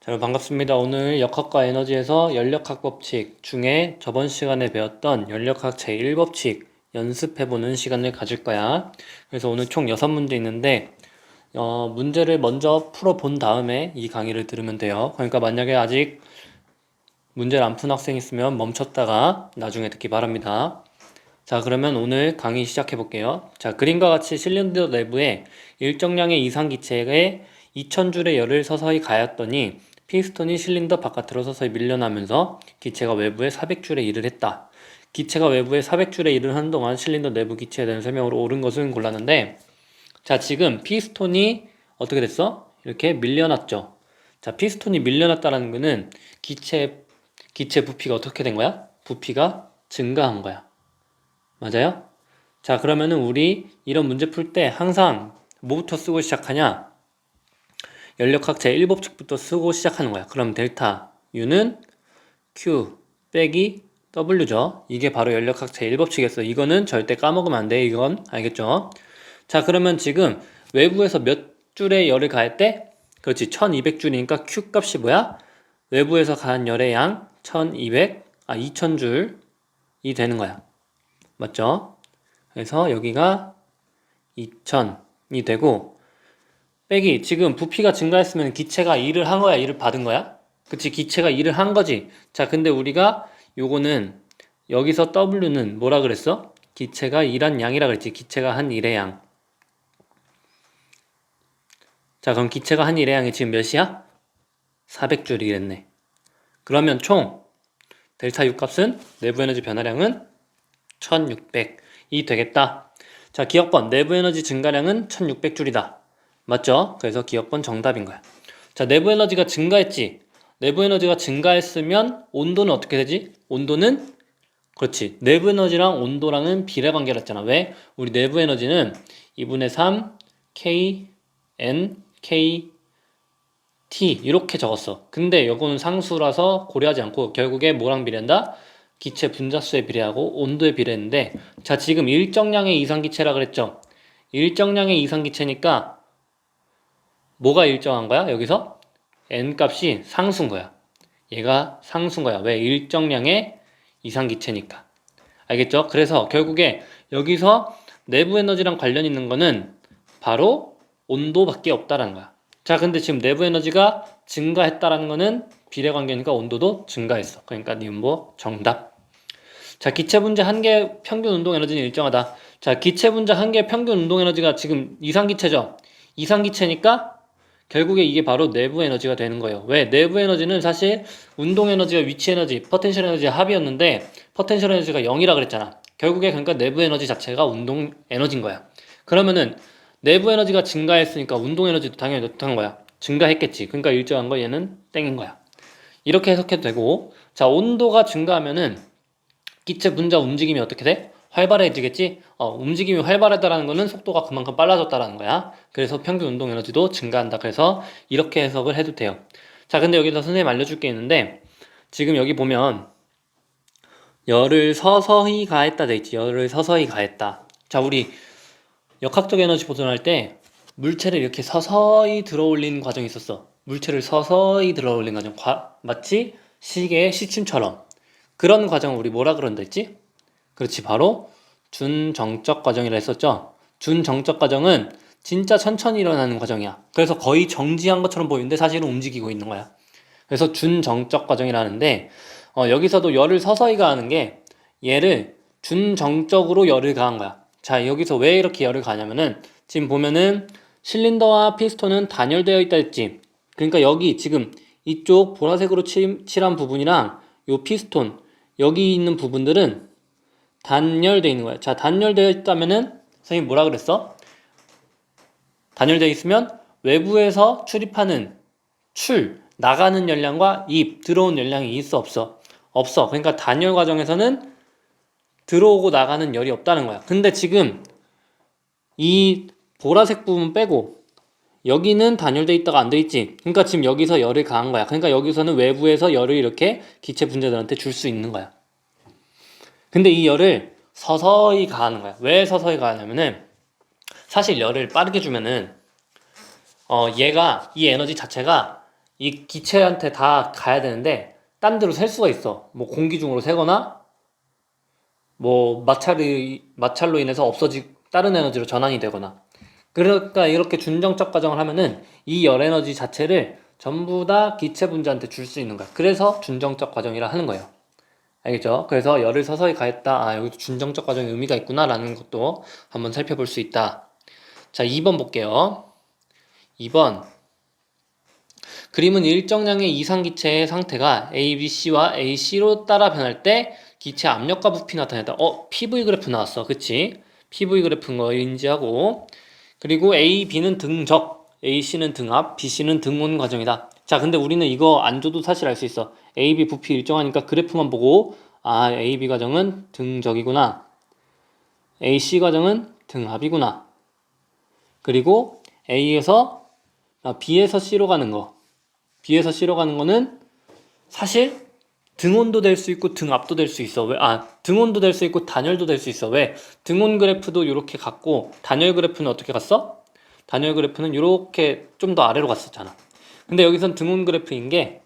자, 여러분 반갑습니다. 오늘 역학과 에너지에서 연력학 법칙 중에 저번 시간에 배웠던 연력학 제1법칙 연습해보는 시간을 가질 거야. 그래서 오늘 총 6문제 있는데 문제를 먼저 풀어본 다음에 이 강의를 들으면 돼요. 그러니까 만약에 아직 문제를 안 푼 학생 있으면 멈췄다가 나중에 듣기 바랍니다. 자, 그러면 오늘 강의 시작해 볼게요. 자, 그림과 같이 실린더 내부에 일정량의 이상기체에 2000줄의 열을 서서히 가했더니 피스톤이 실린더 바깥으로 서서히 밀려나면서 기체가 외부에 400줄의 일을 했다. 기체가 외부에 400줄의 일을 하는 동안 실린더 내부 기체에 대한 설명으로 옳은 것은 골랐는데, 자, 지금 피스톤이 어떻게 됐어? 이렇게 밀려났죠. 자, 피스톤이 밀려났다는 거는 기체 부피가 어떻게 된 거야? 부피가 증가한 거야. 맞아요? 자, 그러면은 우리 이런 문제 풀 때 항상 뭐부터 쓰고 시작하냐? 연력학 제1법칙부터 쓰고 시작하는 거야. 그럼 델타 U는 Q 빼기 W죠. 이게 바로 연력학 제1법칙이었어. 이거는 절대 까먹으면 안 돼. 이건 알겠죠? 자, 그러면 지금 외부에서 몇 줄의 열을 가했대? 그렇지. 1200줄이니까 Q 값이 뭐야? 외부에서 가한 열의 양 2000줄이 되는 거야. 맞죠? 그래서 여기가 2000이 되고 빼기 지금 부피가 증가했으면 기체가 일을 한 거야? 일을 받은 거야? 그치, 기체가 일을 한 거지. 자, 근데 우리가 요거는 여기서 W는 뭐라 그랬어? 기체가 일한 양이라 그랬지. 기체가 한 일의 양. 자, 그럼 기체가 한 일의 양이 지금 몇이야? 400줄이겠네. 그러면 총 델타 U 값은 내부 에너지 변화량은 1600이 되겠다. 자, 기억번 내부 에너지 증가량은 1600줄이다. 맞죠? 그래서 기억번 정답인 거야. 자, 내부 에너지가 증가했지. 내부 에너지가 증가했으면 온도는 어떻게 되지? 온도는 그렇지. 내부 에너지랑 온도랑은 비례 관계를 했잖아. 왜? 우리 내부 에너지는 2분의 3 K N K T 이렇게 적었어. 근데 이거는 상수라서 고려하지 않고 결국에 뭐랑 비례한다? 기체 분자수에 비례하고 온도에 비례했는데, 자, 지금 일정량의 이상기체라 그랬죠? 일정량의 이상기체니까 뭐가 일정한 거야? 여기서 n 값이 상수인 거야. 얘가 상수인 거야. 왜? 일정량의 이상기체니까. 알겠죠? 그래서 결국에 여기서 내부 에너지랑 관련 있는 거는 바로 온도밖에 없다라는 거야. 자, 근데 지금 내부 에너지가 증가했다라는 거는 비례관계니까 온도도 증가했어. 그러니까 니은보 정답. 자, 기체 분자 한 개 평균 운동 에너지는 일정하다. 자, 기체 분자 한 개 평균 운동 에너지가 지금 이상기체죠. 이상기체니까 결국에 이게 바로 내부 에너지가 되는 거예요. 왜? 내부 에너지는 사실 운동 에너지와 위치 에너지, 포텐셜 에너지의 합이었는데 포텐셜 에너지가 0이라 그랬잖아. 결국에 그러니까 내부 에너지 자체가 운동 에너지인 거야. 그러면은 내부 에너지가 증가했으니까 운동 에너지도 당연히 어떤 거야? 증가했겠지. 그러니까 일정한 거 얘는 땡인 거야. 이렇게 해석해도 되고, 자, 온도가 증가하면은 기체 분자 움직임이 어떻게 돼? 활발해지겠지? 움직임이 활발하다라는 거는 속도가 그만큼 빨라졌다라는 거야. 그래서 평균 운동 에너지도 증가한다. 그래서 이렇게 해석을 해도 돼요. 자, 근데 여기서 선생님 알려줄 게 있는데, 지금 여기 보면 열을 서서히 가했다 돼 있지. 열을 서서히 가했다. 자, 우리 역학적 에너지 보존할 때 물체를 이렇게 서서히 들어올리는 과정이 있었어. 물체를 서서히 들어올리는 과정. 마치 시계의 시침처럼. 그런 과정을 우리 뭐라 그런다 했지? 그렇지, 바로 준정적 과정이라 했었죠. 준정적 과정은 진짜 천천히 일어나는 과정이야. 그래서 거의 정지한 것처럼 보이는데 사실은 움직이고 있는 거야. 그래서 준정적 과정이라는데, 여기서도 열을 서서히 가하는 게 얘를 준정적으로 열을 가한 거야. 자, 여기서 왜 이렇게 열을 가냐면은 지금 보면은 실린더와 피스톤은 단열되어 있다 했지. 그러니까 여기 지금 이쪽 보라색으로 칠한 부분이랑 요 피스톤 여기 있는 부분들은 단열되어 있는 거야. 자, 단열되어 있다면은 선생님 뭐라 그랬어? 단열되어 있으면 외부에서 출입하는 나가는 열량과 들어온 열량이 있어 없어? 없어. 그러니까 단열 과정에서는 들어오고 나가는 열이 없다는 거야. 근데 지금 이 보라색 부분 빼고 여기는 단열돼 있다가 안 돼 있지. 그러니까 지금 여기서 열을 가한 거야. 그러니까 여기서는 외부에서 열을 이렇게 기체 분자들한테 줄 수 있는 거야. 근데 이 열을 서서히 가하는 거야. 왜 서서히 가하냐면은 사실 열을 빠르게 주면은 이 에너지 자체가 이 기체한테 다 가야 되는데 딴 데로 셀 수가 있어. 뭐 공기 중으로 새거나 뭐 마찰로 인해서 다른 에너지로 전환이 되거나. 그러니까 이렇게 준정적 과정을 하면은 이 열 에너지 자체를 전부 다 기체 분자한테 줄 수 있는 거야. 그래서 준정적 과정이라 하는 거예요. 알겠죠? 그래서 열을 서서히 가했다. 아, 여기도 준정적 과정의 의미가 있구나라는 것도 한번 살펴볼 수 있다. 자, 2번 볼게요. 2번. 그림은 일정량의 이상기체의 상태가 A, B, C와 A, C로 따라 변할 때 기체 압력과 부피 나타낸다. PV 그래프 나왔어. 그치? PV 그래프인 거 인지하고. 그리고 A, B는 등적, A, C는 등압, B, C는 등온 과정이다. 자, 근데 우리는 이거 안 줘도 사실 알 수 있어. A, B 부피 일정하니까 그래프만 보고 아, A, B 과정은 등적이구나. A, C 과정은 등압이구나. 그리고 B에서 C로 가는 거. B에서 C로 가는 거는 사실 등온도 될 수 있고 등압도 될 수 있어. 왜? 등온도 될 수 있고 단열도 될 수 있어. 왜? 등온 그래프도 이렇게 갔고 단열 그래프는 어떻게 갔어? 단열 그래프는 이렇게 좀 더 아래로 갔었잖아. 근데 여기선 등온 그래프인 게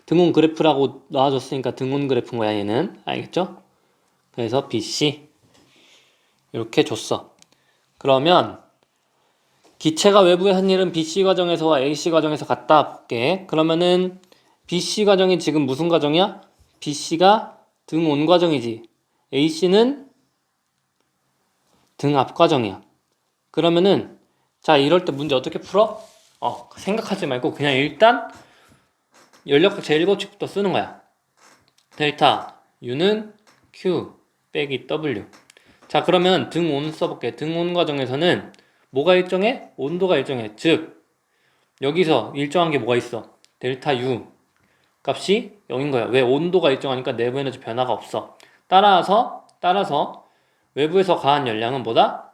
등온 그래프라고 나와줬으니까 등온 그래프인 거야 얘는. 알겠죠? 그래서 BC 이렇게 줬어. 그러면 기체가 외부에 한 일은 BC 과정에서와 AC 과정에서 같다 볼게. 그러면은 BC 과정이 지금 무슨 과정이야? BC가 등온 과정이지. AC는 등압 과정이야. 그러면은 자, 이럴 때 문제 어떻게 풀어? 생각하지 말고 그냥 일단 연력학 제1법칙부터 쓰는 거야. 델타 U는 Q 빼기 W. 자, 그러면 등온 써볼게. 등온 과정에서는 뭐가 일정해? 온도가 일정해. 즉 여기서 일정한 게 뭐가 있어? 델타 U 값이 0인 거야. 왜? 온도가 일정하니까 내부 에너지 변화가 없어. 따라서 외부에서 가한 열량은 뭐다?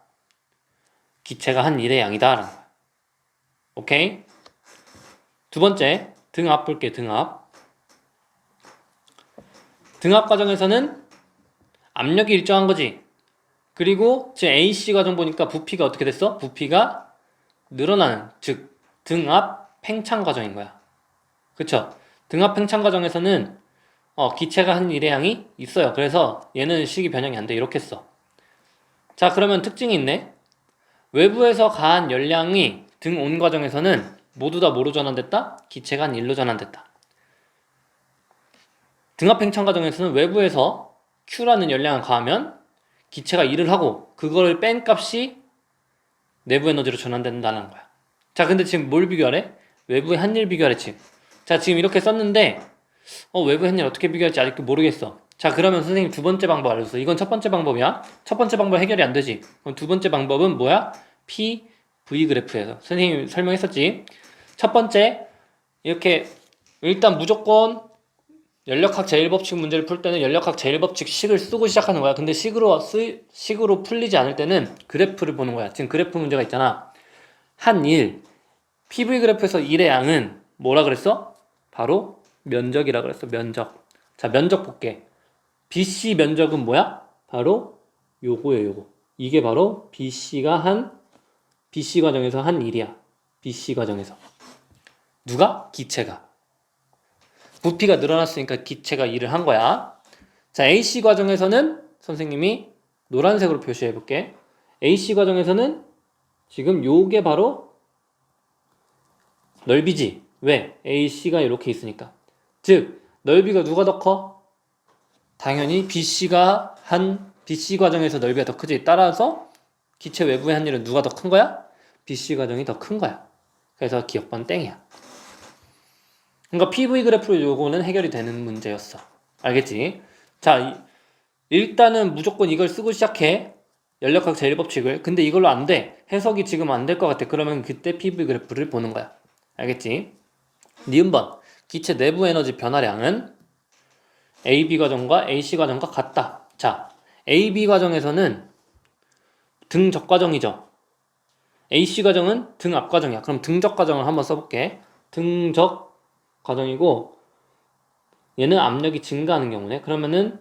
기체가 한 일의 양이다 라는 거야. 오케이? 두 번째, 등압 볼게. 등압 과정에서는 압력이 일정한 거지. 그리고 지금 AC 과정 보니까 부피가 어떻게 됐어? 부피가 늘어나는, 즉 등압 팽창 과정인 거야. 그쵸? 등압 팽창 과정에서는 기체가 한 일의 양이 있어요. 그래서 얘는 식이 변형이 안 돼. 이렇게 써. 자, 그러면 특징이 있네. 외부에서 가한 열량이 등온 과정에서는 모두 다 뭐로 전환됐다? 기체가 한 1로 전환됐다. 등압 팽창 과정에서는 외부에서 Q라는 열량을 가하면 기체가 1을 하고 그걸 뺀 값이 내부 에너지로 전환된다는 거야. 자, 근데 지금 뭘 비교하래? 외부의 한 일 비교하랬지. 자, 지금 이렇게 썼는데 외부의 한 일 어떻게 비교할지 아직도 모르겠어. 자, 그러면 선생님 두 번째 방법 알려줬어. 이건 첫 번째 방법이야. 첫 번째 방법 해결이 안 되지. 그럼 두 번째 방법은 뭐야? PV 그래프에서 선생님이 설명했었지. 첫 번째, 이렇게 일단 무조건 연력학 제1법칙 문제를 풀 때는 연력학 제1법칙 식을 쓰고 시작하는 거야. 근데 식으로 풀리지 않을 때는 그래프를 보는 거야. 지금 그래프 문제가 있잖아. 한 일, PV 그래프에서 일의 양은 뭐라 그랬어? 바로 면적이라 그랬어. 면적. 자, 면적 볼게. BC 면적은 뭐야? 바로 요거예요, 요거. 이게 바로 BC 과정에서 한 일이야. BC 과정에서. 누가? 기체가. 부피가 늘어났으니까 기체가 일을 한 거야. 자, AC 과정에서는 선생님이 노란색으로 표시해 볼게. AC 과정에서는 지금 요게 바로 넓이지. 왜? AC가 이렇게 있으니까. 즉, 넓이가 누가 더 커? 당연히 BC 과정에서 넓이가 더 크지. 따라서 기체 외부의 한 일은 누가 더 큰 거야? BC 과정이 더 큰 거야. 그래서 기억번 땡이야. 그러니까 PV 그래프로 요거는 해결이 되는 문제였어. 알겠지? 자, 일단은 무조건 이걸 쓰고 시작해. 연력학 제1법칙을. 근데 이걸로 안 돼. 해석이 지금 안 될 것 같아. 그러면 그때 PV 그래프를 보는 거야. 알겠지? 니은번. 기체 내부 에너지 변화량은 AB 과정과 AC 과정과 같다. 자, AB 과정에서는 등적 과정이죠. AC 과정은 등압 과정이야. 그럼 등적 과정을 한번 써볼게. 등적 과정이고 얘는 압력이 증가하는 경우네. 그러면은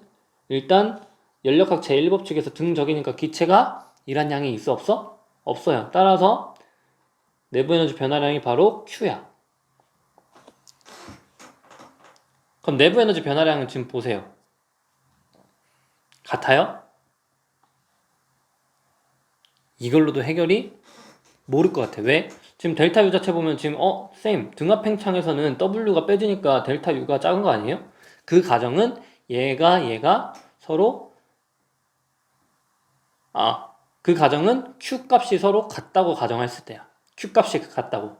일단 연력학 제1법칙에서 등적이니까 기체가 일한 양이 있어 없어? 없어요. 따라서 내부 에너지 변화량이 바로 Q야. 그럼 내부 에너지 변화량은 지금 보세요. 같아요? 이걸로도 해결이 모를 것 같아. 왜? 지금 델타 U 자체 보면 지금 쌤 등압 팽창에서는 W가 빼지니까 델타 U가 작은 거 아니에요? 그 가정은 얘가 서로 그 가정은 Q 값이 서로 같다고 가정했을 때야. Q 값이 같다고.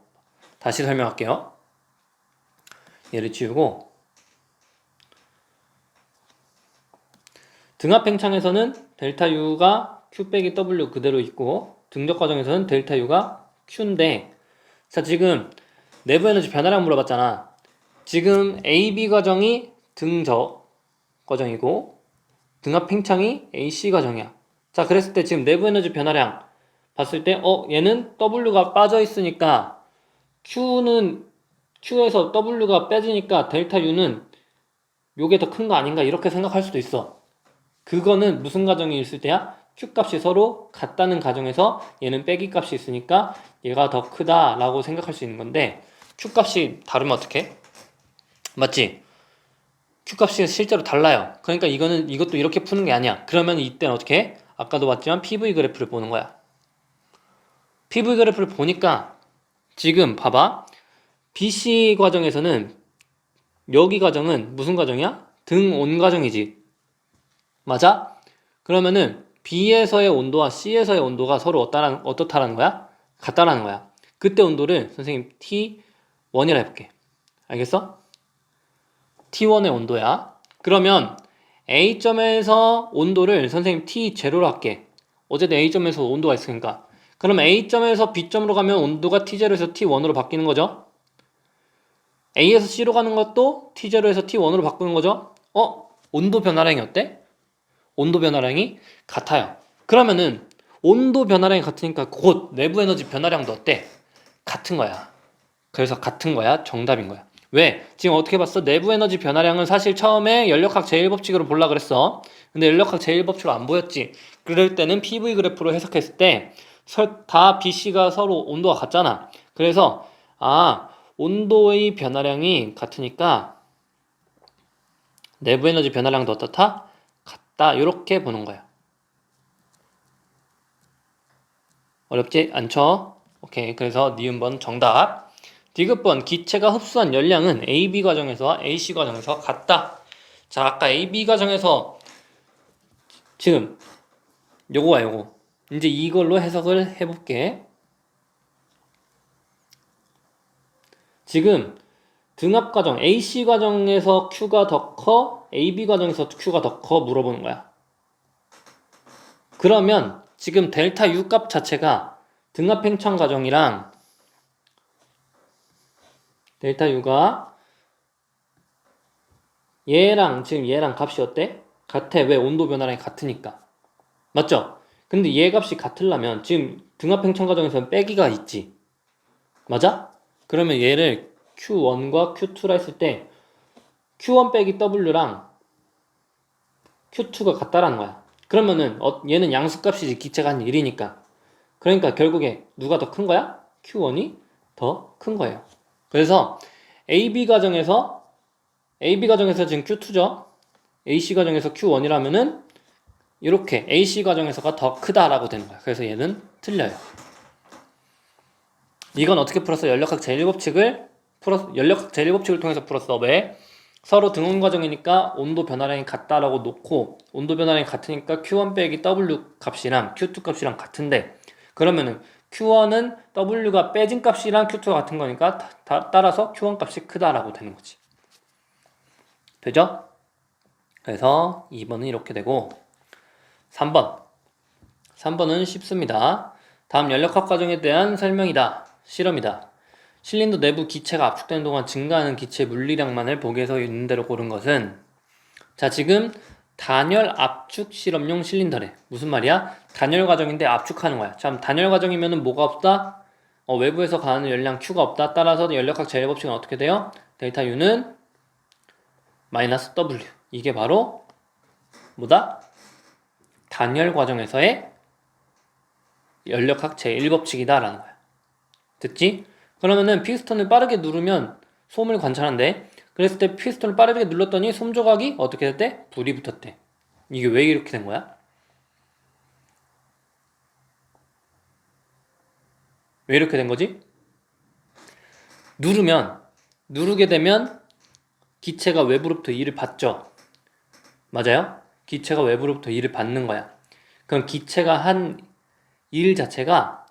다시 설명할게요. 얘를 지우고 등압 팽창에서는 델타 U가 Q 빼기 W 그대로 있고 등적 과정에서는 델타 U가 Q인데 자 지금 내부 에너지 변화량 물어봤잖아. 지금 AB 과정이 등적 과정이고 등압 팽창이 AC 과정이야. 자 그랬을 때 지금 내부 에너지 변화량 봤을 때 얘는 W가 빠져 있으니까 Q에서 W가 빼지니까 델타 U는 요게 더 큰 거 아닌가 이렇게 생각할 수도 있어. 그거는 무슨 가정이 있을 때야? Q 값이 서로 같다는 가정에서 얘는 빼기 값이 있으니까 얘가 더 크다라고 생각할 수 있는 건데 Q 값이 다르면 어떡해? 맞지? Q 값이 실제로 달라요. 그러니까 이것도 이렇게 푸는 게 아니야. 그러면 이때는 어떻게 해? 아까도 봤지만 PV 그래프를 보는 거야. PV 그래프를 보니까 지금 봐봐. BC 과정에서는 여기 과정은 무슨 과정이야? 등온 과정이지. 맞아? 그러면은 B에서의 온도와 C에서의 온도가 서로 어떻다라는 거야? 같다라는 거야. 그때 온도를 선생님 T1이라 해볼게. 알겠어? T1의 온도야. 그러면 A점에서 온도를 선생님 T0로 할게. 어쨌든 A점에서 온도가 있으니까. 그럼 A점에서 B점으로 가면 온도가 T0에서 T1으로 바뀌는 거죠. A에서 C로 가는 것도 T0에서 T1으로 바꾸는 거죠. 온도 변화량이 어때? 온도 변화량이 같아요. 그러면은 온도 변화량이 같으니까 곧 내부 에너지 변화량도 어때? 같은 거야. 그래서 같은 거야. 정답인 거야. 왜? 지금 어떻게 봤어? 내부 에너지 변화량은 사실 처음에 연력학 제1법칙으로 보려고 그랬어. 근데 연력학 제1법칙으로 안 보였지. 그럴 때는 PV 그래프로 해석했을 때 다 BC가 서로 온도가 같잖아. 그래서 온도의 변화량이 같으니까 내부 에너지 변화량도 어떻다? 같다. 이렇게 보는 거야. 어렵지 않죠? 오케이. 그래서 니은번 정답. 디귿번 기체가 흡수한 열량은 AB 과정에서와 AC 과정에서 같다. 자, 아까 AB 과정에서 지금 요거야 요거. 이제 이걸로 해석을 해볼게. 지금 등압 과정 AC 과정에서 Q가 더 커? AB 과정에서 Q가 더 커? 물어보는 거야. 그러면 지금 델타 U 값 자체가 등압 팽창 과정이랑 델타 U가 지금 얘랑 값이 어때? 같아. 왜? 온도 변화량이 같으니까. 맞죠? 근데 얘 값이 같으려면 지금 등압 팽창 과정에서는 빼기가 있지. 맞아? 그러면 얘를 Q1과 Q2라 했을 때 Q1 빼기 W랑 Q2가 같다라는 거야. 그러면은 얘는 양수값이지 기체가 한 1이니까. 그러니까 결국에 누가 더 큰 거야? Q1이 더 큰 거예요. 그래서 AB 과정에서 지금 Q2죠. AC 과정에서 Q1이라면은 이렇게 AC 과정에서가 더 크다라고 되는 거야. 그래서 얘는 틀려요. 이건 어떻게 풀었어? 연력학 제1법칙을 통해서 풀었어. 왜? 서로 등온 과정이니까 온도 변화량이 같다라고 놓고 온도 변화량이 같으니까 Q1 빼기 W 값이랑 Q2 값이랑 같은데 그러면은 Q1은 W가 빼진 값이랑 Q2가 같은 거니까 따라서 Q1 값이 크다라고 되는 거지. 되죠? 그래서 2번은 이렇게 되고 3번은 쉽습니다. 다음 연력학 과정에 대한 설명이다. 실험이다. 실린더 내부 기체가 압축되는 동안 증가하는 기체 물리량만을 보기에서 있는 대로 고른 것은 자 지금 단열 압축 실험용 실린더래. 무슨 말이야? 단열 과정인데 압축하는 거야. 참 단열 과정이면은 뭐가 없다? 외부에서 가는 열량 Q가 없다. 따라서 연력학 제1법칙은 어떻게 돼요? 델타 U는 마이너스 W. 이게 바로 뭐다? 단열 과정에서의 연력학 제1법칙이다 라는 거야. 됐지? 그러면은 피스톤을 빠르게 누르면 소음을 관찰한대. 그랬을 때 피스톤을 빠르게 눌렀더니 솜조각이 어떻게 됐대? 불이 붙었대. 이게 왜 이렇게 된 거야? 왜 이렇게 된 거지? 누르게 되면 기체가 외부로부터 일을 받죠. 맞아요? 기체가 외부로부터 일을 받는 거야. 그럼 기체가 한 일 자체가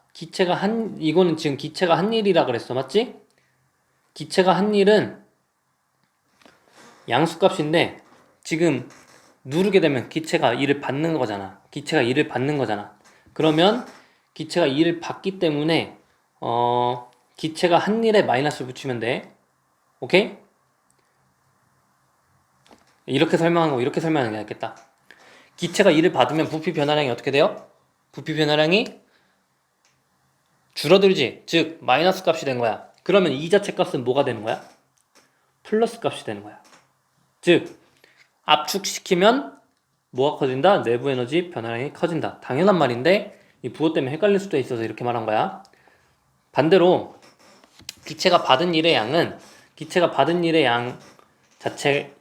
이거는 지금 기체가 한 일이라 그랬어. 맞지? 기체가 한 일은 양수값인데 지금 누르게 되면 기체가 일을 받는 거잖아. 기체가 일을 받는 거잖아. 그러면 기체가 일을 받기 때문에 기체가 한 일에 마이너스를 붙이면 돼. 오케이? 이렇게 설명하는 거 이렇게 설명하는 게 낫겠다. 기체가 일을 받으면 부피 변화량이 어떻게 돼요? 부피 변화량이 줄어들지. 즉 마이너스 값이 된 거야. 그러면 이 자체 값은 뭐가 되는 거야? 플러스 값이 되는 거야. 즉 압축시키면 뭐가 커진다? 내부 에너지 변화량이 커진다. 당연한 말인데 이 부호 때문에 헷갈릴 수도 있어서 이렇게 말한 거야. 반대로 기체가 받은 일의 양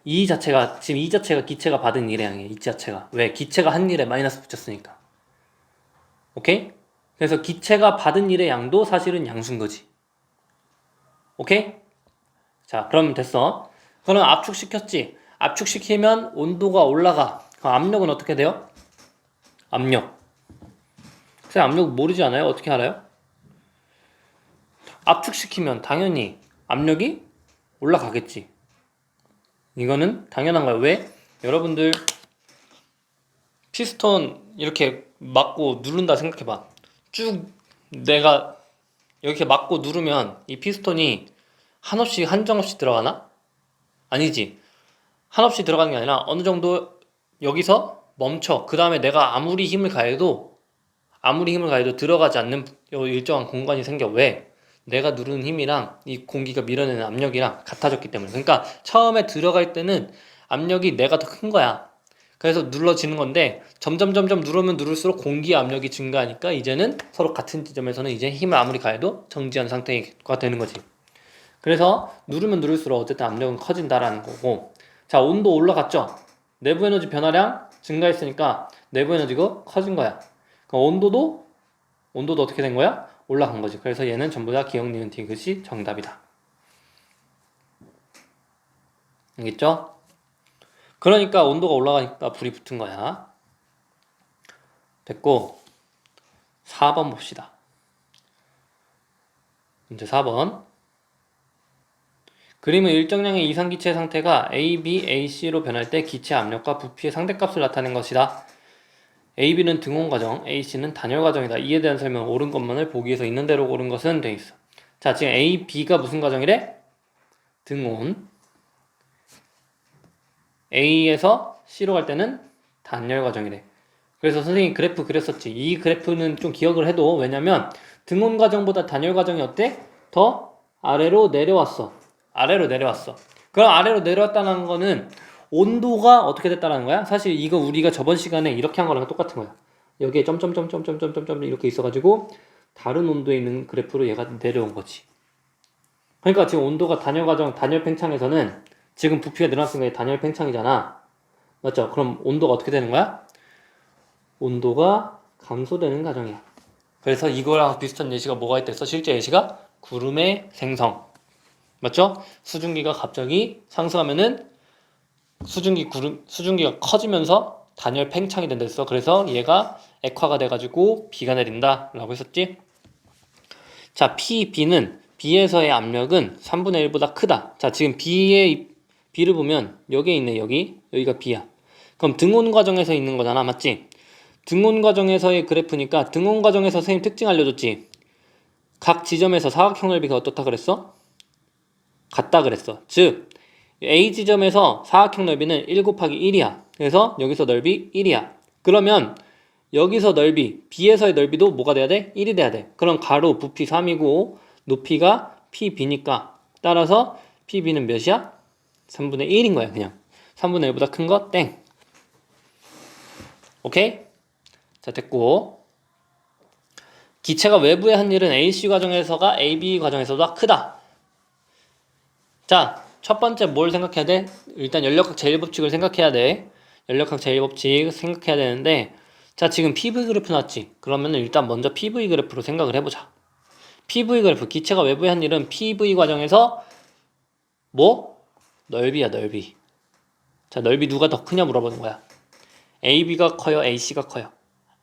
이 자체가 기체가 받은 일의 양이에요. 이 자체가. 왜? 기체가 한 일에 마이너스 붙였으니까. 오케이? 그래서 기체가 받은 일의 양도 사실은 양수인 거지. 오케이? 자, 그러면 됐어. 그럼 압축시켰지. 압축시키면 온도가 올라가. 그럼 압력은 어떻게 돼요? 압력. 선생님 압력 모르지 않아요? 어떻게 알아요? 압축시키면 당연히 압력이 올라가겠지. 이거는 당연한 거야. 왜? 여러분들 피스톤 이렇게 막고 누른다 생각해봐. 쭉 내가 이렇게 막고 누르면 이 피스톤이 한없이 한정없이 들어가나? 아니지. 한없이 들어가는 게 아니라 어느 정도 여기서 멈춰. 그 다음에 내가 아무리 힘을 가해도 들어가지 않는 일정한 공간이 생겨. 왜? 내가 누르는 힘이랑 이 공기가 밀어내는 압력이랑 같아졌기 때문에. 그러니까 처음에 들어갈 때는 압력이 내가 더 큰 거야. 그래서 눌러지는 건데 점점 누르면 누를수록 공기 압력이 증가하니까 이제는 서로 같은 지점에서는 이제 힘을 아무리 가해도 정지한 상태가 되는 거지. 그래서 누르면 누를수록 어쨌든 압력은 커진다라는 거고. 자, 온도 올라갔죠? 내부 에너지 변화량 증가했으니까 내부 에너지가 커진 거야. 그럼 온도도 어떻게 된 거야? 올라간 거지. 그래서 얘는 전부 다 기억, 니은, 디귿이 정답이다. 알겠죠? 그러니까 온도가 올라가니까 불이 붙은 거야. 됐고 4번 봅시다. 문제 4번. 그림은 일정량의 이상기체 상태가 A, B, A, C로 변할 때 기체 압력과 부피의 상대값을 나타낸 것이다. A, B는 등온 과정, A, C는 단열 과정이다. 이에 대한 설명은 옳은 것만을 보기에서 있는 대로 고른 것은 돼 있어. 자, 지금 A, B가 무슨 과정이래? 등온. A에서 C로 갈 때는 단열 과정이래. 그래서 선생님이 그래프 그렸었지. 이 그래프는 좀 기억을 해도, 왜냐면 등온 과정보다 단열 과정이 어때? 더 아래로 내려왔어. 그럼 아래로 내려왔다는 거는 온도가 어떻게 됐다는 거야? 사실 이거 우리가 저번 시간에 이렇게 한 거랑 똑같은 거야. 여기에 점점점점점점점 이렇게 있어가지고 다른 온도에 있는 그래프로 얘가 내려온 거지. 그러니까 지금 온도가 단열 과정, 단열 팽창에서는 지금 부피가 늘어났으니까 단열 팽창이잖아. 맞죠? 그럼 온도가 어떻게 되는 거야? 온도가 감소되는 과정이야. 그래서 이거랑 비슷한 예시가 뭐가 있댔어? 실제 예시가 구름의 생성. 맞죠? 수증기가 갑자기 상승하면은 수증기가 커지면서 단열 팽창이 된다 했어. 그래서 얘가 액화가 돼가지고 비가 내린다 라고 했었지. 자, B는 B에서의 압력은 3분의 1보다 크다. 자, 지금 B를 보면 여기에 있네. 여기가 B야. 그럼 등온 과정에서 있는 거잖아. 맞지? 등온 과정에서의 그래프니까 등온 과정에서 선생님 특징 알려줬지. 각 지점에서 사각형 넓이가 어떻다 그랬어? 같다 그랬어. 즉 A 지점에서 사각형 넓이는 1 곱하기 1이야. 그래서 여기서 넓이 1이야. 그러면 여기서 넓이, B에서의 넓이도 뭐가 돼야 돼? 1이 돼야 돼. 그럼 가로 부피 3이고 높이가 PB니까 따라서 PB는 몇이야? 3분의 1인 거야. 그냥 3분의 1보다 큰 거 땡. 오케이? 자, 됐고 기체가 외부에 한 일은 AC 과정에서가 AB 과정에서보다 크다. 자, 첫 번째 뭘 생각해야 돼? 일단 연력학 제일법칙을 생각해야 돼. 연력학 제일법칙 생각해야 되는데, 자, 지금 PV 그래프 나왔지? 그러면 일단 먼저 PV 그래프로 생각을 해보자. PV 그래프, 기체가 외부에 한 일은 PV 과정에서 뭐? 넓이야, 넓이. 자, 넓이 누가 더 크냐 물어보는 거야. AB가 커요, AC가 커요?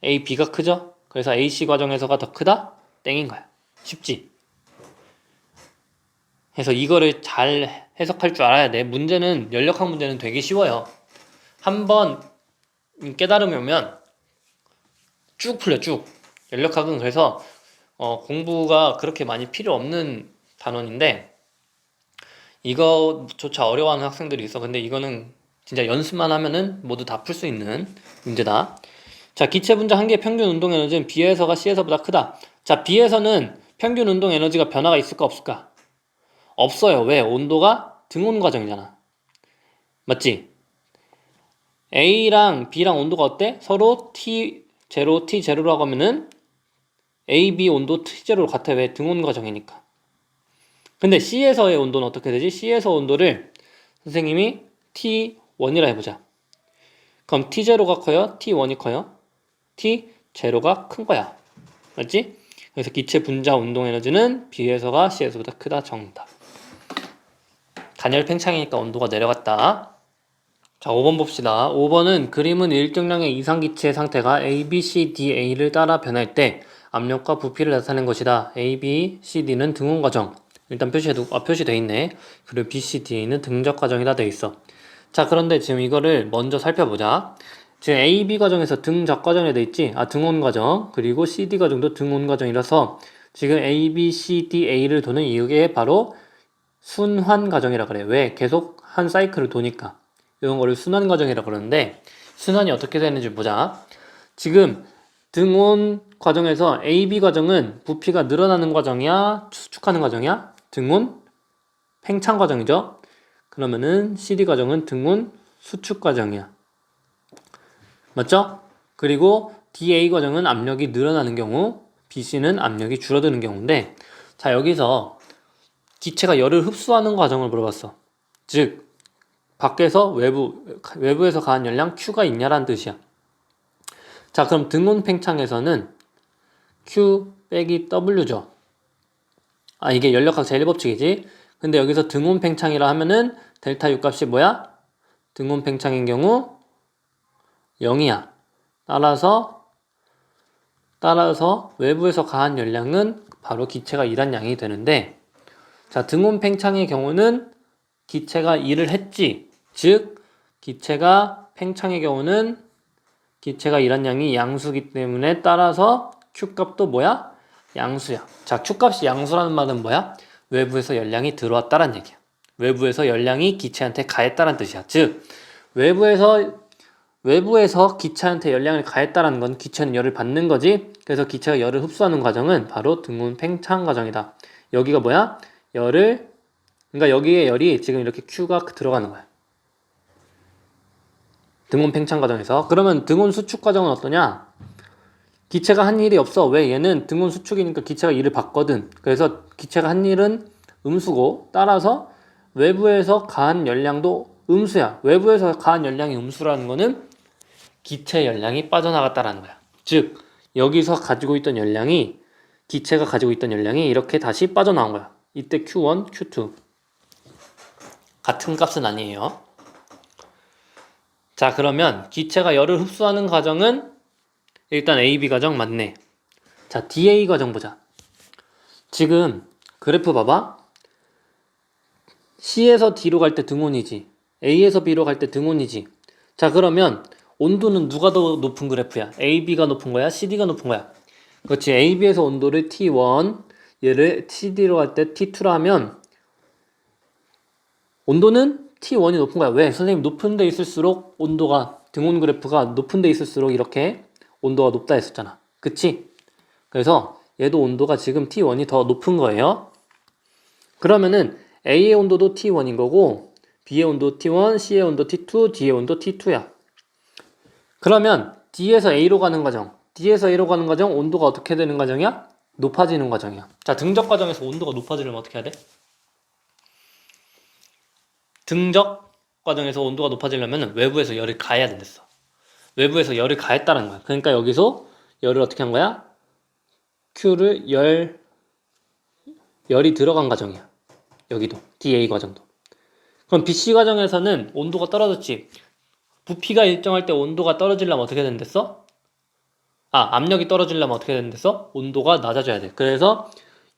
AB가 크죠? 그래서 AC 과정에서가 더 크다? 땡인 거야. 쉽지? 그래서 이거를 잘 해석할 줄 알아야 돼. 문제는, 연력학 문제는 되게 쉬워요. 한번 깨달음이 오면 쭉 풀려, 쭉. 연력학은 그래서 공부가 그렇게 많이 필요 없는 단원인데, 이거조차 어려워하는 학생들이 있어. 근데 이거는 진짜 연습만 하면은 모두 다 풀 수 있는 문제다. 자, 기체 분자 한 개의 평균 운동 에너지는 B에서가 C에서보다 크다. 자, B에서는 평균 운동 에너지가 변화가 있을까 없을까? 없어요. 왜? 온도가 등온 과정이잖아. 맞지? A랑 B랑 온도가 어때? 서로 T0, T0라고 하면은 A, B 온도 T0로 같아. 왜? 등온 과정이니까. 근데 C에서의 온도는 어떻게 되지? C에서 온도를 선생님이 T1이라 해보자. 그럼 T0가 커요? T1이 커요? T0가 큰 거야. 맞지? 그래서 기체 분자 운동 에너지는 B에서가 C에서보다 크다. 정답. 단열 팽창이니까 온도가 내려갔다. 자, 5번 봅시다. 5번은 그림은 일정량의 이상 기체의 상태가 A, B, C, D, A를 따라 변할 때 압력과 부피를 나타낸 것이다. A, B, C, D는 등온 과정. 일단 표시돼 있네. 그리고 B, C, D는 등적 과정이다 돼 있어. 자, 그런데 지금 이거를 먼저 살펴보자. 지금 A, B 과정에서 등적 과정에 돼 있지? 등온 과정. 그리고 C, D 과정도 등온 과정이라서 지금 A, B, C, D, A를 도는 이게 바로 순환 과정이라 그래. 왜? 계속 한 사이클을 도니까. 이런 거를 순환 과정이라 그러는데, 순환이 어떻게 되는지 보자. 지금 등온 과정에서 AB 과정은 부피가 늘어나는 과정이야? 수축하는 과정이야? 등온 팽창 과정이죠. 그러면은 CD 과정은 등온 수축 과정이야. 맞죠? 그리고 DA 과정은 압력이 늘어나는 경우, BC는 압력이 줄어드는 경우인데, 자, 여기서 기체가 열을 흡수하는 과정을 물어봤어. 즉, 밖에서 외부에서 가한 열량 Q가 있냐라는 뜻이야. 자, 그럼 등온 팽창에서는 Q 빼기 W죠. 이게 연력학 제1법칙이지. 근데 여기서 등온 팽창이라 하면은 델타 U 값이 뭐야? 등온 팽창인 경우 0이야. 따라서 외부에서 가한 열량은 바로 기체가 일한 양이 되는데, 자, 등온 팽창의 경우는 기체가 일을 했지. 즉, 기체가 팽창의 경우는 기체가 일한 양이 양수기 때문에 따라서 Q값도 뭐야? 양수야. 자, Q값이 양수라는 말은 뭐야? 외부에서 열량이 들어왔다란 얘기야. 외부에서 열량이 기체한테 가했다란 뜻이야. 즉, 외부에서 기체한테 열량을 가했다라는 건 기체는 열을 받는 거지. 그래서 기체가 열을 흡수하는 과정은 바로 등온 팽창 과정이다. 여기가 뭐야? 그러니까 여기에 열이 지금 이렇게 Q가 들어가는 거야. 등온 팽창 과정에서. 그러면 등온 수축 과정은 어떠냐? 기체가 한 일이 없어. 왜? 얘는 등온 수축이니까 기체가 일을 받거든. 그래서 기체가 한 일은 음수고, 따라서 외부에서 가한 열량도 음수야. 외부에서 가한 열량이 음수라는 거는 기체 열량이 빠져나갔다라는 거야. 즉, 여기서 기체가 가지고 있던 열량이 이렇게 다시 빠져나온 거야. 이때 Q1, Q2. 같은 값은 아니에요. 자, 그러면 기체가 열을 흡수하는 과정은 일단 AB 과정 맞네. 자, DA 과정 보자. 지금 그래프 봐봐. C에서 D로 갈 때 등온이지. A에서 B로 갈 때 등온이지. 자, 그러면 온도는 누가 더 높은 그래프야? AB가 높은 거야? CD가 높은 거야? 그렇지. AB에서 온도를 T1, 얘를 CD로 갈 때 T2라 하면 온도는 T1이 높은 거야. 왜? 선생님, 높은 데 있을수록 등온 그래프가 높은 데 있을수록 이렇게 온도가 높다 했었잖아. 그치? 그래서 얘도 온도가 지금 T1이 더 높은 거예요. 그러면은 A의 온도도 T1인 거고, B의 온도 T1, C의 온도 T2, D의 온도 T2야. 그러면 D에서 A로 가는 과정, 온도가 어떻게 되는 과정이야? 높아지는 과정이야. 자, 등적 과정에서 온도가 높아지려면 어떻게 해야 돼? 등적 과정에서 온도가 높아지려면 외부에서 열을 가해야 된댔어. 외부에서 열을 가했다는 거야. 그러니까 여기서 열을 어떻게 한 거야? Q를 열이 들어간 과정이야. 여기도 dA 과정도. 그럼 BC 과정에서는 온도가 떨어졌지. 부피가 일정할 때 온도가 떨어지려면 어떻게 된댔어? 압력이 떨어지려면 어떻게 된댔어? 온도가 낮아져야 돼. 그래서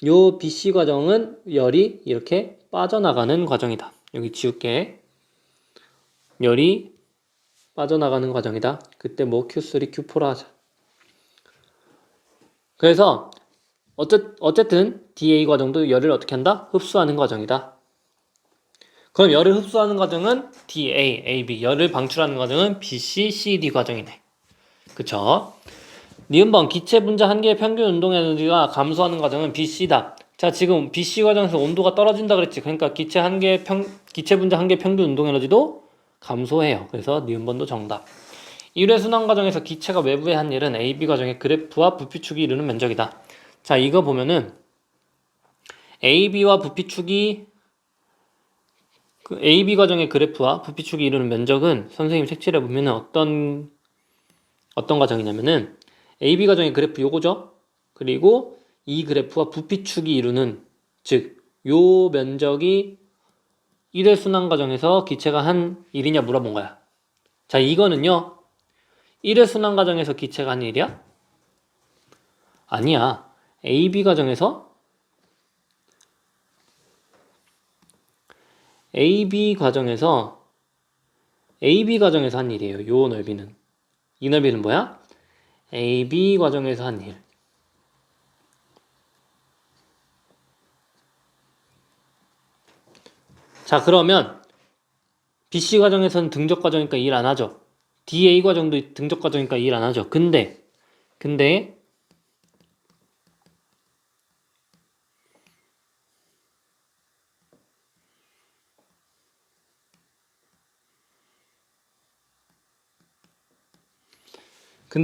요 BC 과정은 열이 이렇게 빠져나가는 과정이다. 여기 지울게. 열이 빠져나가는 과정이다. 그때 뭐 Q3, Q4라 하자. 그래서 어쨌든 dA 과정도 열을 어떻게 한다? 흡수하는 과정이다. 그럼 열을 흡수하는 과정은 dA, AB, 열을 방출하는 과정은 BC, CD 과정이네. 그쵸? 니은번 기체 분자 한 개의 평균 운동 에너지가 감소하는 과정은 BC다. 자, 지금 BC 과정에서 온도가 떨어진다 그랬지. 그러니까 기체 분자 한 개의 평균 운동 에너지도 감소해요. 그래서 니은번도 정답. 1회 순환 과정에서 기체가 외부에 한 일은 AB 과정의 그래프와 부피축이 이루는 면적이다. 자, 이거 보면은 AB와 부피축이 AB 과정의 그래프와 부피축이 이루는 면적은 선생님 색칠해 보면은 어떤 과정이냐면은 AB 과정의 그래프 요거죠. 그리고 이 그래프와 부피축이 이루는 즉 요 면적이 1회 순환 과정에서 기체가 한 일이냐 물어본 거야. 자, 이거는요. 1회 순환 과정에서 기체가 한 일이야? 아니야. AB 과정에서 한 일이에요. 요 넓이는. 이 넓이는 뭐야? AB 과정에서 한 일. 자, 그러면 BC 과정에서는 등적 과정이니까 일 안 하죠. DA 과정도 등적 과정이니까 일 안 하죠. 근데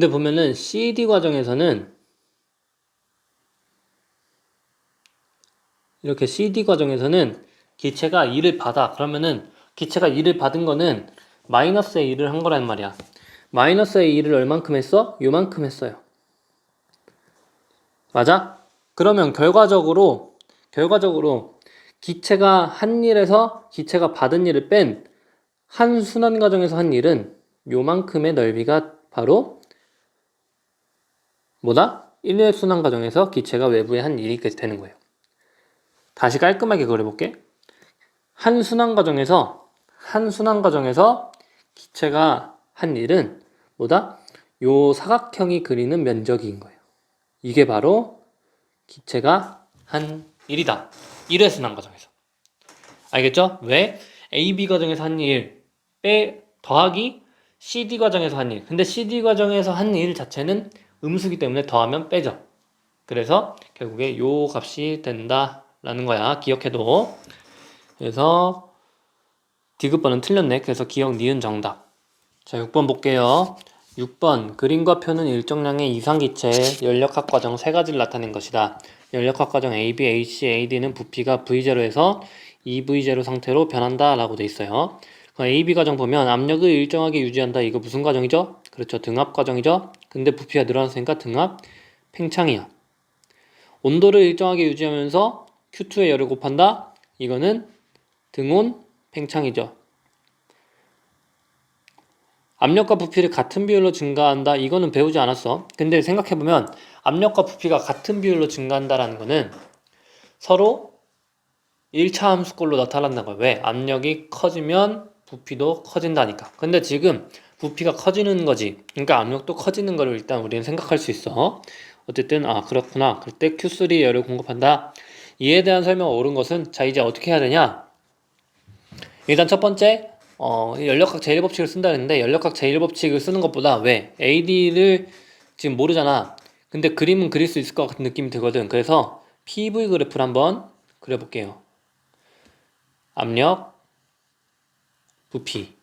보면은 CD 과정에서는 이렇게 CD 과정에서는 기체가 일을 받아. 그러면은 기체가 일을 받은 거는 마이너스의 일을 한 거란 말이야. 마이너스의 일을 얼만큼 했어? 요만큼 했어요. 맞아? 그러면 결과적으로 기체가 한 일에서 기체가 받은 일을 뺀 한 순환 과정에서 한 일은 요만큼의 넓이가 바로 뭐다? 1회 순환 과정에서 기체가 외부에 한 일이 되는 거예요. 다시 깔끔하게 그려볼게. 한 순환 과정에서 기체가 한 일은 뭐다? 요 사각형이 그리는 면적인 거예요. 이게 바로 기체가 한 일이다. 1회 순환 과정에서. 알겠죠? 왜? AB 과정에서 한 일 더하기 CD 과정에서 한 일. 근데 CD 과정에서 한 일 자체는 음수기 때문에 더하면 빼죠. 그래서 결국에 요 값이 된다라는 거야. 기억해도. 그래서 디귿번은 틀렸네. 그래서 기억 니은 정답. 자, 6번 볼게요. 6번 그림과 표는 일정량의 이상기체의 연력학 과정 세 가지를 나타낸 것이다. 연력학 과정 AB, AC, AD는 부피가 V0에서 2V0 상태로 변한다 라고 돼 있어요. AB 과정 보면 압력을 일정하게 유지한다. 이거 무슨 과정이죠? 그렇죠. 등압 과정이죠. 근데 부피가 늘어났으니까 등압 팽창이야. 온도를 일정하게 유지하면서 Q2의 열을 곱한다. 이거는 등온 팽창이죠. 압력과 부피를 같은 비율로 증가한다. 이거는 배우지 않았어. 근데 생각해보면 압력과 부피가 같은 비율로 증가한다라는 거는 서로 1차 함수꼴로 나타난다는 거야. 왜? 압력이 커지면 부피도 커진다니까. 근데 지금 부피가 커지는 거지. 그러니까 압력도 커지는 거를 일단 우리는 생각할 수 있어. 어쨌든 그렇구나. 그때 Q3 열을 공급한다. 이에 대한 설명을 옳은 것은 자, 이제 어떻게 해야 되냐? 일단 첫 번째 연력학 제1법칙을 쓴다 했는데 연력학 제1법칙을 쓰는 것보다 왜? AD를 지금 모르잖아. 근데 그림은 그릴 수 있을 것 같은 느낌이 들거든. 그래서 PV 그래프를 한번 그려볼게요. 압력, 부피.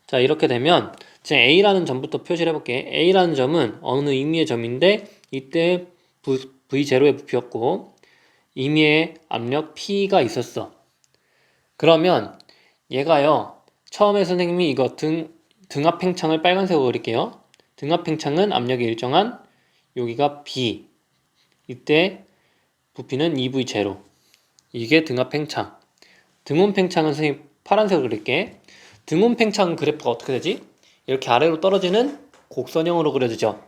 자, 이렇게 되면 지금 A라는 점부터 표시를 해볼게. A라는 점은 어느 의미의 점인데 이때 V0의 부피였고 의미의 압력 P가 있었어. 그러면 얘가요. 처음에 선생님이 이거 등압 팽창을 빨간색으로 그릴게요. 등압 팽창은 압력이 일정한 여기가 B. 이때 부피는 2V0. 이게 등압 팽창. 등온 팽창은 선생님 파란색으로 그릴게. 등온 팽창 그래프가 어떻게 되지? 이렇게 아래로 떨어지는 곡선형으로 그려지죠.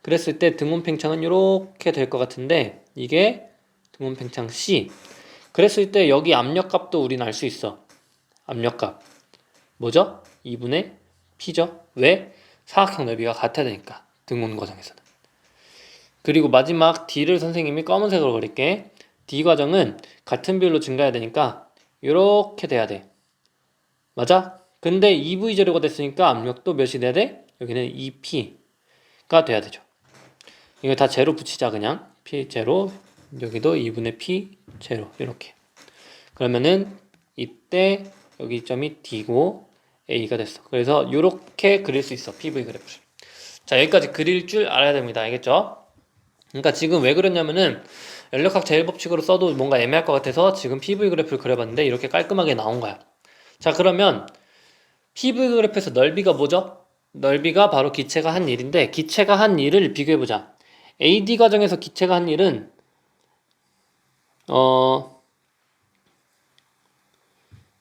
그랬을 때 등온 팽창은 이렇게 될 것 같은데 이게 등온 팽창 C. 그랬을 때 여기 압력값도 우리는 알 수 있어. 압력값 뭐죠? 2분의 P죠. 왜? 사각형 넓이가 같아야 되니까 등온 과정에서는. 그리고 마지막 D를 선생님이 검은색으로 그릴게. D 과정은 같은 비율로 증가해야 되니까 이렇게 돼야 돼. 맞아? 근데 2V0가 됐으니까 압력도 몇이 돼야 돼? 여기는 2P가 돼야 되죠. 이거 다 제로 붙이자 그냥. P0 여기도 2분의 P0 이렇게. 그러면은 이때 여기 점이 D고 A가 됐어. 그래서 이렇게 그릴 수 있어. PV 그래프를. 자, 여기까지 그릴 줄 알아야 됩니다. 알겠죠? 그러니까 지금 왜 그랬냐면은 연력학 제일법칙으로 써도 뭔가 애매할 것 같아서 지금 PV 그래프를 그려봤는데 이렇게 깔끔하게 나온 거야. 자, 그러면 PV 그래프에서 넓이가 뭐죠? 넓이가 바로 기체가 한 일인데 기체가 한 일을 비교해보자. AD 과정에서 기체가 한 일은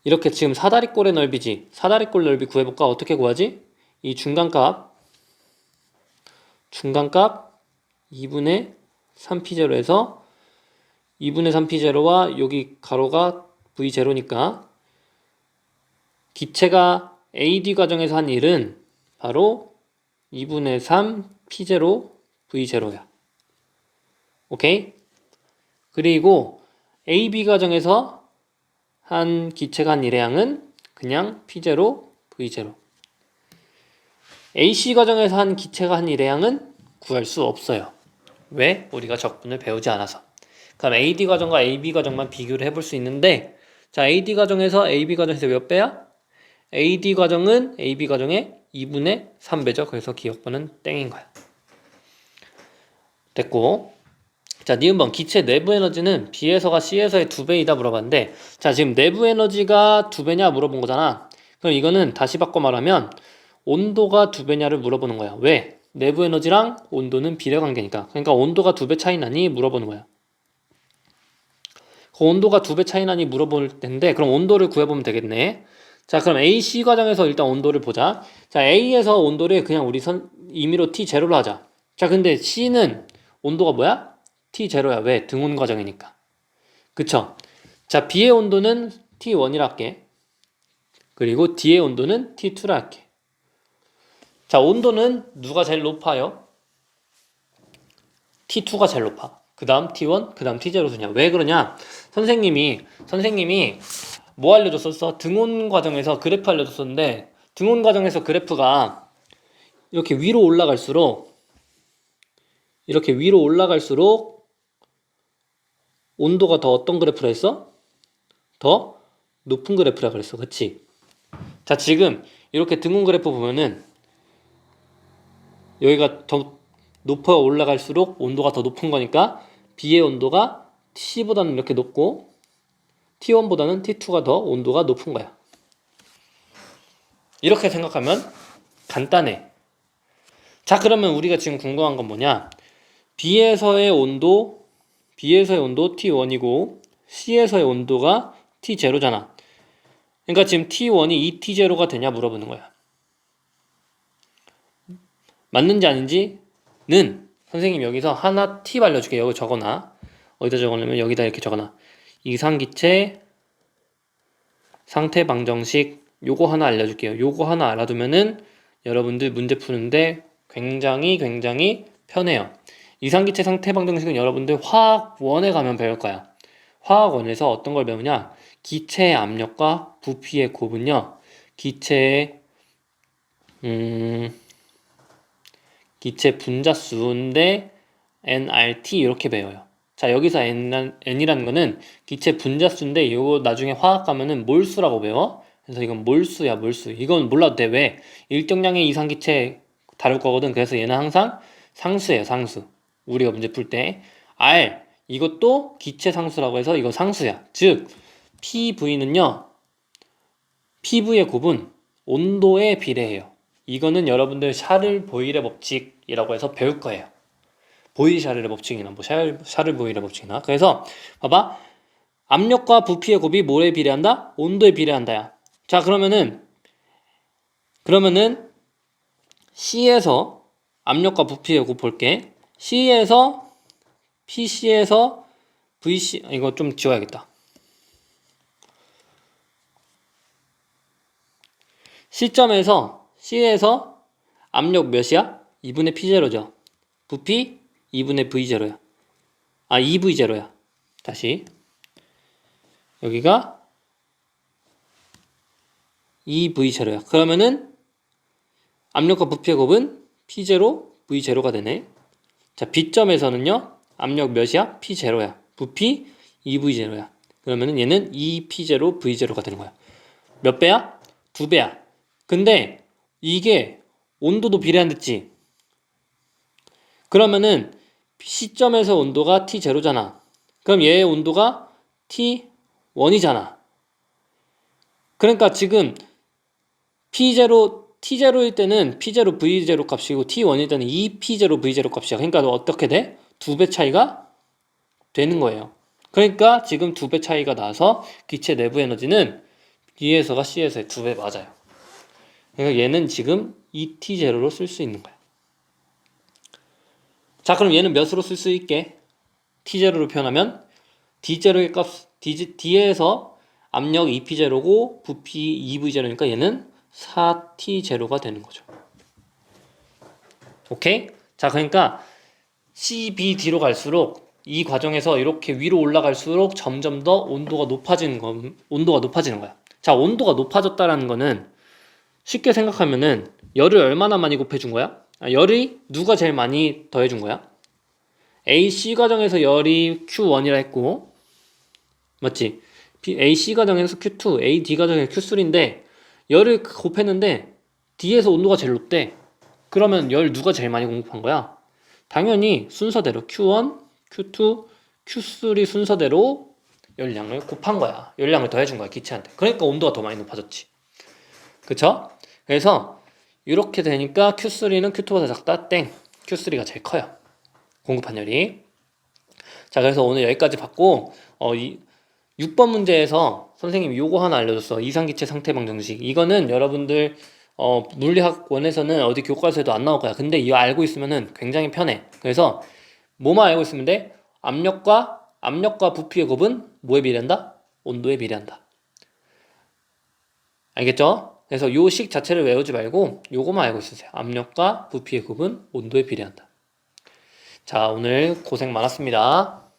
이렇게 지금 사다리꼴의 넓이지. 사다리꼴 넓이 구해볼까? 어떻게 구하지? 이 중간값 2분의 3P0에서 2분의 3P0와 여기 가로가 V0니까 기체가 AD 과정에서 한 일은 바로 2분의 3P0 V0야. 오케이? 그리고 AB 과정에서 한 기체가 한 일의 양은 그냥 P0 V0. AC 과정에서 한 기체가 한 일의 양은 구할 수 없어요. 왜? 우리가 적분을 배우지 않아서. 그럼 AD 과정과 AB 과정만 비교를 해볼 수 있는데 자, AD 과정에서 AB 과정에서 몇 배야? AD 과정은 AB 과정의 2분의 3배죠. 그래서 기억번은 땡인 거야. 됐고, 자, 니은번 기체 내부 에너지는 B에서가 C에서의 2배이다 물어봤는데 자, 지금 내부 에너지가 2배냐 물어본 거잖아. 그럼 이거는 다시 바꿔 말하면 온도가 2배냐를 물어보는 거야. 왜? 내부 에너지랑 온도는 비례관계니까. 그러니까 온도가 2배 차이 나니 물어보는 거야. 그 온도가 2배 차이 나니 물어볼 텐데 그럼 온도를 구해보면 되겠네. 자, 그럼 AC 과정에서 일단 온도를 보자. 자, A에서 온도를 그냥 우리 임의로 T0로 하자. 자, 근데 C는 온도가 뭐야? T0야. 왜? 등온 과정이니까. 그쵸? 자, B의 온도는 T1이라 할게. 그리고 D의 온도는 T2라 할게. 자, 온도는 누가 제일 높아요? T2가 제일 높아. 그 다음 T1, 그 다음 T0 수냐. 왜 그러냐? 선생님이 뭐 알려줬었어? 등온 과정에서 그래프 알려줬었는데 등온 과정에서 그래프가 이렇게 위로 올라갈수록 온도가 더 어떤 그래프라 했어? 더 높은 그래프라 그랬어. 그치? 자, 지금 이렇게 등온 그래프 보면은 여기가 더 높아 올라갈수록 온도가 더 높은 거니까 B의 온도가 C보다는 이렇게 높고 T1보다는 T2가 더 온도가 높은 거야. 이렇게 생각하면 간단해. 자, 그러면 우리가 지금 궁금한 건 뭐냐? B에서의 온도 T1이고 C에서의 온도가 T0잖아. 그러니까 지금 T1이 2T0가 되냐 물어보는 거야. 맞는지 아닌지는 선생님 여기서 하나 팁 알려줄게. 여기 적어놔. 어디다 적어놓으면 여기다 이렇게 적어놔. 이상기체 상태 방정식 요거 하나 알려줄게요. 요거 하나 알아두면은 여러분들 문제 푸는데 굉장히 편해요. 이상기체 상태 방정식은 여러분들 화학원에 가면 배울 거야. 화학원에서 어떤 걸 배우냐? 기체의 압력과 부피의 곱은요. 기체 분자수인데 nRT 이렇게 배워요. 자, 여기서 n이라는 거는 기체 분자수인데 이거 나중에 화학 가면은 몰수라고 배워. 그래서 이건 몰수야, 몰수. 이건 몰라도 돼. 왜? 일정량의 이상기체 다룰 거거든. 그래서 얘는 항상 상수예요, 상수. 우리가 문제 풀 때 R 이것도 기체 상수라고 해서 이거 상수야. 즉 PV는요 PV의 곱은 온도에 비례해요. 이거는 여러분들 샤를 보일의 법칙이라고 해서 배울 거예요. 보일-샤를의 법칙이나 뭐 샤를 보일의 법칙이나. 그래서 봐봐. 압력과 부피의 곱이 뭐에 비례한다? 온도에 비례한다야. 자, 그러면은 C에서 압력과 부피의 곱 볼게. C에서 PC에서 VC, 이거 좀 지워야겠다. C에서 압력 몇이야? 2분의 P0죠. 부피 2분의 V0야. 2V0야. 다시. 여기가 2V0야. 그러면은 압력과 부피의 곱은 P0, V0가 되네. 자, B점에서는요. 압력 몇이야? P0야. 부피 2V0야. 그러면은 얘는 2P0, V0가 되는 거야. 몇 배야? 2배야. 근데 이게 온도도 비례한댔지. 그러면은 C점에서 온도가 T0잖아. 그럼 얘의 온도가 T1이잖아. 그러니까 지금 T0일 때는 P0, V0 값이고 T1일 때는 2P0, V0 값이야. 그러니까 어떻게 돼? 2배 차이가 되는 거예요. 그러니까 지금 2배 차이가 나서 기체 내부 에너지는 B에서가 C에서의 2배 맞아요. 그러니까 얘는 지금 2T0로 쓸 수 있는 거야. 자, 그럼 얘는 몇으로 쓸 수 있게? T0로 표현하면 D0의 값, D에서 압력 2P0고 부피 2V0니까 얘는 4T0가 되는 거죠. 오케이? 자, 그러니까 C, B, D로 갈수록 이 과정에서 이렇게 위로 올라갈수록 점점 더 온도가 높아지는 거야. 자, 온도가 높아졌다라는 거는 쉽게 생각하면은 열을 얼마나 많이 곱해준 거야? 열이 누가 제일 많이 더해준 거야? AC 과정에서 열이 Q1이라 했고, 맞지? AC 과정에서 Q2, AD 과정에서 Q3인데 열을 곱했는데 D에서 온도가 제일 높대. 그러면 열 누가 제일 많이 공급한 거야? 당연히 순서대로 Q1, Q2, Q3 순서대로 열량을 곱한 거야. 열량을 더해준 거야, 기체한테. 그러니까 온도가 더 많이 높아졌지. 그쵸? 그래서 이렇게 되니까 Q3는 Q2보다 작다, 땡. Q3가 제일 커요. 공급한 열이. 자, 그래서 오늘 여기까지 봤고, 6번 문제에서 선생님이 요거 하나 알려줬어. 이상기체 상태방 정식. 이거는 여러분들 물리학 원에서는 어디 교과서에도 안 나올 거야. 근데 이거 알고 있으면은 굉장히 편해. 그래서 뭐만 알고 있으면 돼? 압력과 부피의 곱은 뭐에 비례한다? 온도에 비례한다. 알겠죠? 그래서 요 식 자체를 외우지 말고 요거만 알고 있으세요. 압력과 부피의 곱은 온도에 비례한다. 자, 오늘 고생 많았습니다.